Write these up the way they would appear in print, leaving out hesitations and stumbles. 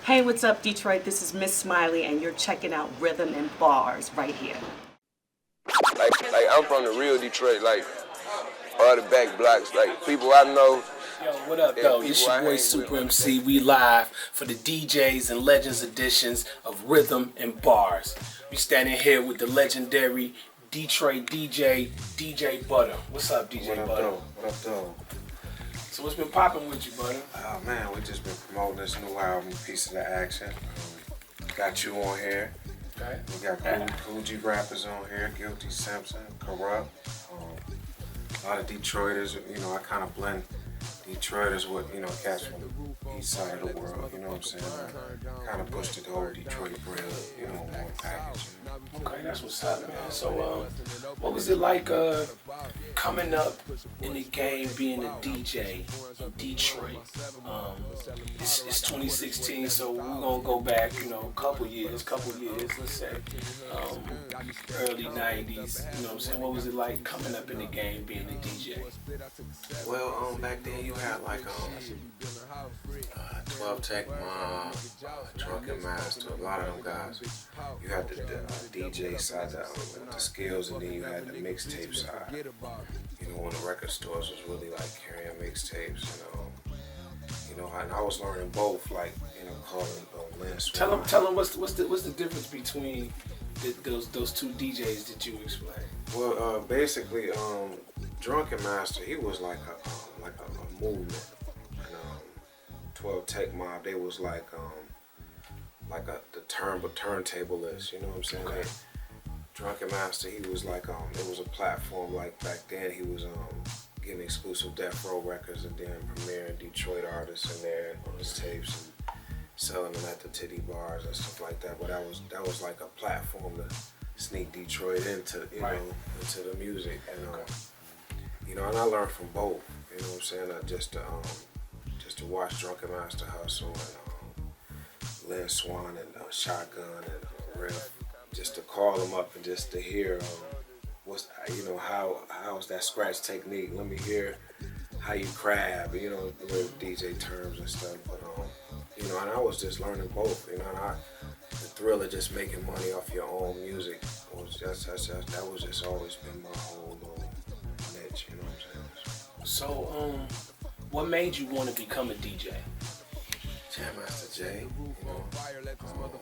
Hey, what's up, Detroit? This is Miss Smiley, and you're checking out Rhythm and Bars right here. Like I'm from the real Detroit, like all the back blocks, like people I know. Yo, what up, though? It's your boy SupaEmcee. We live for the DJs and Legends editions of Rhythm and Bars. We standing here with the legendary Detroit DJ Butter. What's up, DJ Butter? What up, though? So what's been popping with you, Butter? Oh man, we just been promoting this new album, Piece of the Action. Got you on here. Okay. We got Cool G rappers on here, Guilty Simpson, Corrupt. A lot of Detroiters, you know, I kind of blend Detroiters with, you know, cats from the east side of the world, you know what I'm saying? I kind of pushed it the whole Detroit brand, you know, one package. Okay, that's what's up, man. So, what was it like coming up in the game, being a DJ in Detroit? It's 2016, so we're gonna go back, you know, a couple years, let's say, early 90s. You know what I'm saying? What was it like coming up in the game, being a DJ? Well, back then you had like 12 Tech Mob, Drunken Master, a lot of them guys. You had the DJ side, the skills, and then you had the mixtape side. You know, when the record stores was really like carrying mixtapes, you know, and I was learning both, like, you know, calling Lynn Swan. Tell them what's the difference between those two DJs that you explained. Well, basically, Drunken Master, he was like a movement, and 12 Tech Mob, they was like the turntablist, you know what I'm saying? Like, Drunken Master, he was like it was a platform, like back then he was getting exclusive Death Row records and then premiering Detroit artists in there on his tapes and selling them at the titty bars and stuff like that. But that was like a platform to sneak Detroit into, you know, into the music, and you know, and I learned from both, you know what I'm saying? Just to watch Drunken Master hustle and Lynn Swan and Shotgun and Riff, just to call them up and just to hear what's, you know, how's that scratch technique. Let me hear how you crab, you know, with DJ terms and stuff. But you know, and I was just learning both, you know, and the thrill of just making money off your own music was that was just always been my whole little niche, you know what I'm saying? So, what made you want to become a DJ? Jam Master Jay, you know,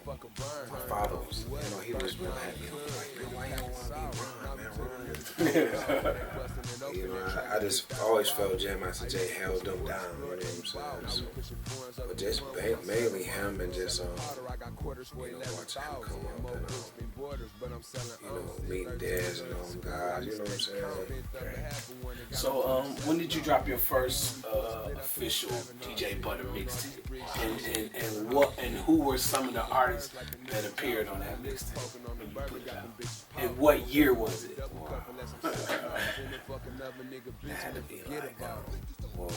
my father was, you know, he was real happy. Like, man, why you don't want to be run? You know, I just always felt Jam Master Jay held them down, you know what I'm saying? So, but just mainly him and just, you know, watching him come up and, you know, meeting Dez and all them guys, you know what I'm saying? So, when did you drop your first official DJ Butter mixtape? And who were some of the artists that appeared on that mixtape when you put it out? And what year was it? It had to be like, well,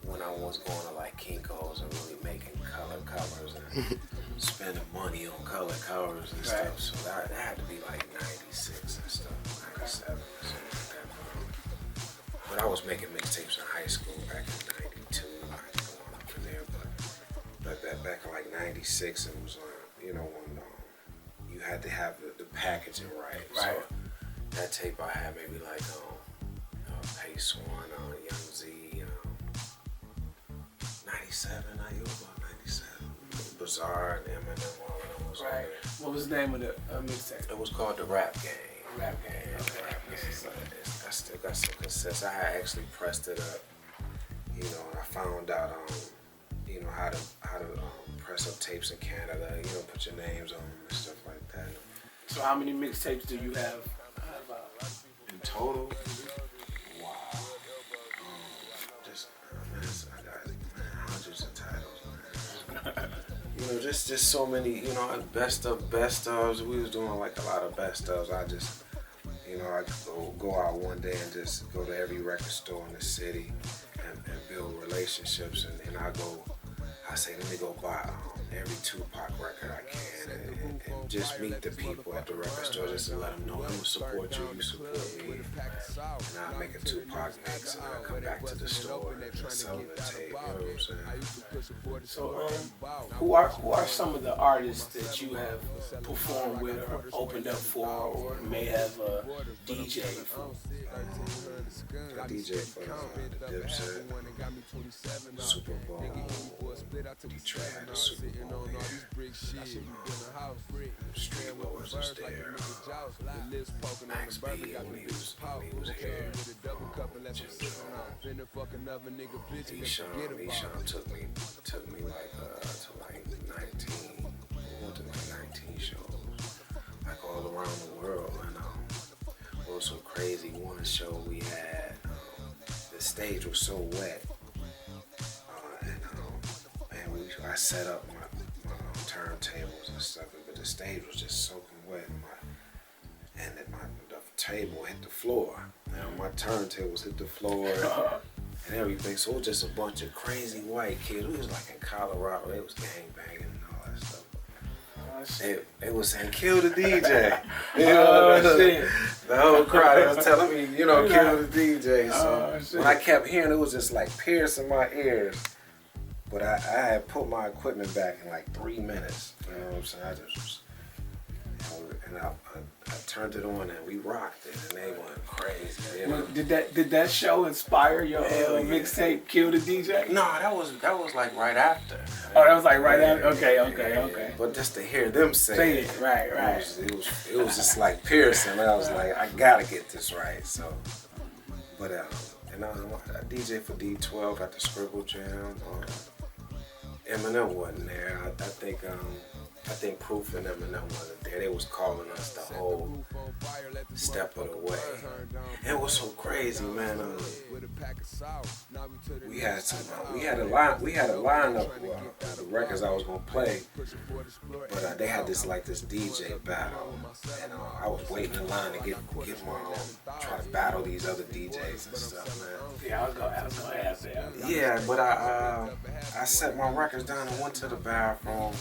when I was going to like Kinko's and really making color covers and spending money on color covers and stuff. So that had to be like 96 and stuff, 97 or something like that. But I was making mixtapes in high school back in 92, going up from there. But back in like 96, it was, you know, when you had to have the packaging right. So that tape I had maybe like Pace One, Young Z, 97, I was about 97. Bizarre and Eminem, all of them was on there. What was the name of the mixtape? It was called The Rap Game. Rap Game. Okay. I still got some cassettes. I had actually pressed it up, you know, and I found out, you know, how to press up tapes in Canada, you know, put your names on them and stuff like that. So how many mixtapes do you have total. Wow. Just man, I got hundreds of titles, man. You know, just so many. You know, best ofs. We was doing like a lot of best ofs. I just, you know, I go out one day and just go to every record store in the city and build relationships, and I say, let me go buy every Tupac record I can and just meet the people at the record store just to let them know I'm gonna support you, you support me. And I'll make a Tupac mix and I'll come back to the store and sell them the tape, you know what I'm saying? So, who are some of the artists that you have performed with or opened up for or may have DJ for? I DJ for the Dipset, Super Bowl, Detroit had a Super Bowl here. Street Wars was there. Max B when he was here. Esham took me like to like 19. We went to like 19 shows, like all around the world, and it was so crazy. One show we had, the stage was so wet, and I set up my turntables and stuff, but the stage was just soaking wet, and the table hit the floor. Now my turntables hit the floor and everything, so it was just a bunch of crazy white kids. We was like in Colorado, they was gangbanging and all that stuff. They was saying, kill the DJ. You know, the whole crowd was telling me, you know, kill the DJ. So when I kept hearing, it was just like piercing my ears. But I had put my equipment back in like 3 minutes. You know what I'm saying? I just was, and I turned it on and we rocked it, and they went crazy. You know? Did that show inspire your mixtape Kill the DJ? No, that was like right after. Oh, that was like right after. Okay. But just to hear them say it, right. It was just like piercing. I was like, I gotta get this right. So, but and I DJ for D12 at the Scribble Jam. Eminem wasn't there. I think Proof and Eminem wasn't there. They was calling us the whole step of the way. It was so crazy, man. We had a lineup of the records I was gonna play, but they had this DJ battle, and I was waiting in line to get my try to battle these other DJs and stuff, man. Yeah, I was gonna ask that. Yeah, but I set my records down and went to the bathroom,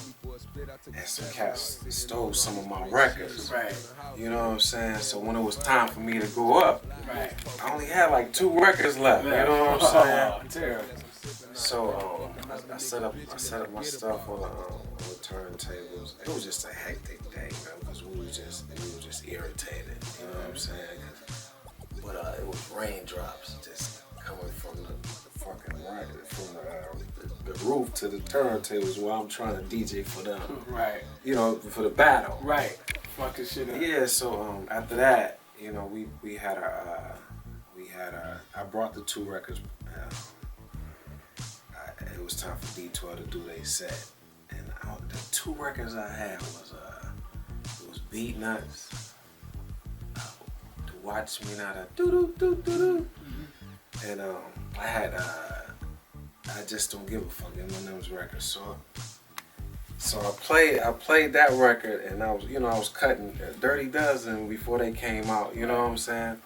and some cats stole some of my records. Right. You know what I'm saying? So when it was time for me to go up, right, I only had like 2 records left. You know what I'm saying? Terrible. So I set up my stuff on the turntables. It was just a hectic day, man, because we were just irritated. You know what I'm saying? But it was raindrops just coming from the fucking record, from the roof to the turntables while I'm trying to DJ for them. Right. You know, for the battle. Right. Fucking shit up. Yeah. So after that, you know, we had our I brought the 2 records. It was time for D12 to do their set, and the 2 records I had was Beat Nuts, to Watch Me Now, and I had I Just Don't Give a Fuck, Eminem's record. So I played that record, and I was cutting Dirty Dozen before they came out. You know what I'm saying?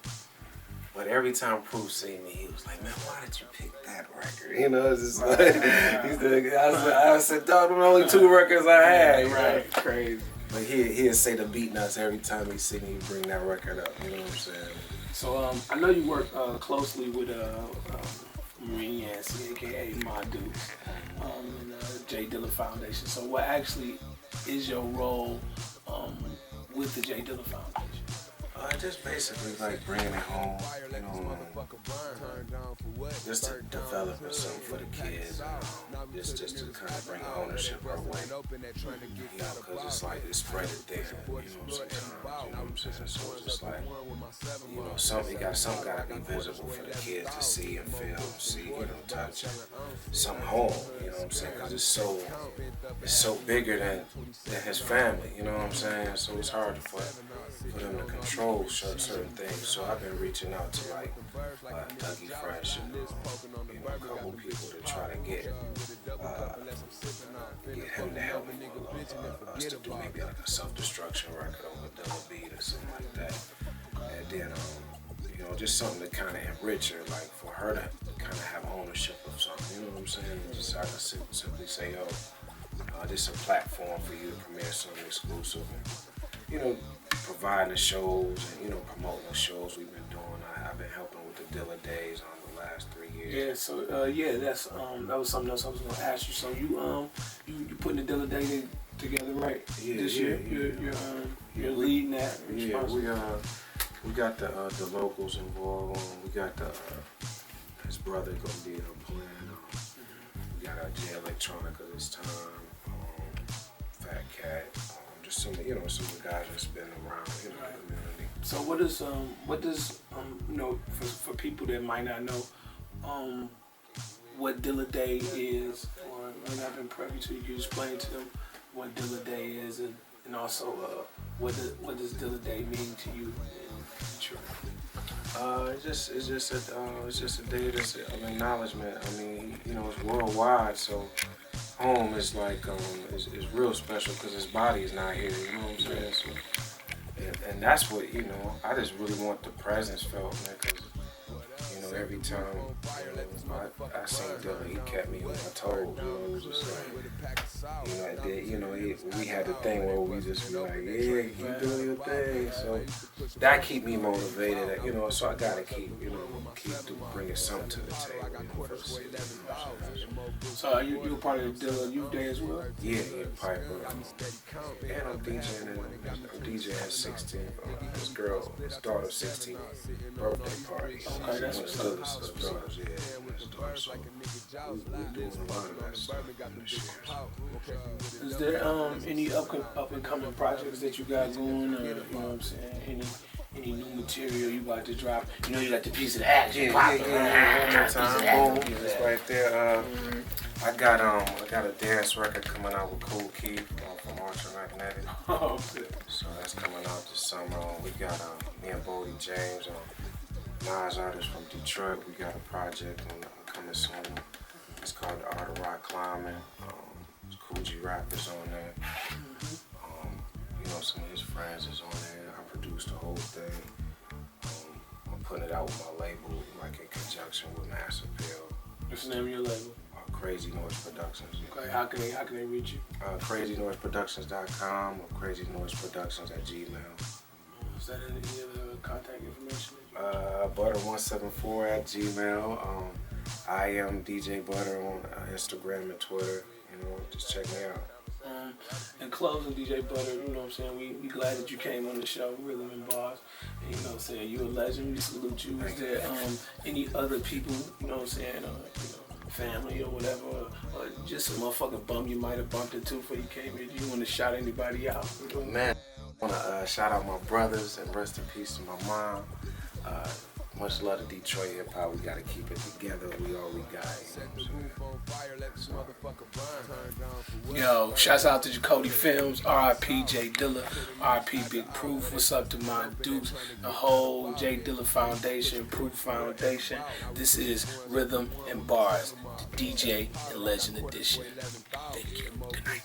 But every time Proof seen me, he was like, man, why did you pick that record? You know, it's just like, I said, dog, them only 2 records I had. Right, crazy. But he'd say the Beat Nuts every time he see me bring that record up. You know what I'm saying? So I know you work closely with Marine Yancey, aka My Dukes, and the J Dilla Foundation. So what actually is your role with the J Dilla Foundation? Just basically like bringing it home, you know, just to develop something for the kids, just to kind of bring ownership our way, you know, because it's like it's spread it there, you know, sometimes, you know what I'm saying? So it's just like, you know, something gotta be visible for the kids to see and feel, see, you know, touch, some home, you know what I'm saying? Because it's so bigger than his family, you know what I'm saying? So it's hard for them to control. promote certain things. So I've been reaching out to like Dougie Fresh and a couple people to try to get him to help me us to do maybe like a self-destruction record on a double beat or something like that. And then just something to kind of enrich her, like for her to kind of have ownership of something. You know what I'm saying? Just I can simply say, yo, this is a platform for you to premiere something exclusive and, providing the shows and, promoting the shows we've been doing. I've been helping with the Dilla Days on the last 3 years. Yeah, so that's that was something else I was gonna ask you. So you putting the Dilla Day together, right? Yeah, this year you're leading that. Yeah, we got the locals involved. We got his brother gonna be playing. We got J Electronica this time. Fat Cat. Just some of the guys that's been around in the community. So what does for people that might not know what Dilla Day is, or might not been privy to, you can explain to them what Dilla Day is, and also what does Dilla Day mean to you in Detroit? It's just a day that's an acknowledgement. I mean, it's worldwide, so home is like is real special because his body is not here. You know what I'm saying? So, and that's what I just really want the presence felt, man. Because every time I seen Dilla, he kept me on my toes. It was just like, we had the thing where we just be like, yeah, keep doing your thing. So that keep me motivated. So I gotta keep bringing something to the table for the city. So you a part of the Dilla Youth Day as well? Yeah, Piper. And I'm DJing at 16. His daughter's 16th birthday party. Okay, that's what's up. Is there any up and coming projects that you got going, or what I'm saying? Any new material you about to drop? You got the piece of the action. One more time. Boom. It's right there. I got a dance record coming out with Cool Keith from Ultramagnetic. Oh, good. So that's coming out this summer. We got me and Bodie James, Nas artist from Detroit. We got a project coming soon. It's called The Art of Rock Climbing. Coogee Rap is on there. Some of his friends is on there. I produced the whole thing. I'm putting it out with my label, like in conjunction with Master Pill. What's the name of your label? Crazy Noise Productions. Okay, how can they reach you? CrazyNoiseProductions.com or CrazyNoiseProductions@gmail. Is that any other contact information? Butter174@gmail. I am DJ Butter on Instagram and Twitter. Just check me out. In closing, DJ Butter, what I'm saying, we glad that you came on the show, Rhythm and Bars. And, what I'm saying, you're a legend. We salute you. Is there any other people, what I'm saying, family or whatever, or just a motherfucking bum you might have bumped into before you came here? Do you want to shout anybody out? Man, I want to shout out my brothers and rest in peace to my mom. Much love to Detroit hip hop. We gotta keep it together. We all we got. Yo, shouts out to jacotefilm, R.I.P. J Dilla, R.I.P. Big Proof. What's up to my dukes, the whole J Dilla Foundation, Proof Foundation. This is Rhythm and Bars, the DJ and Legend Edition. Thank you. Good night.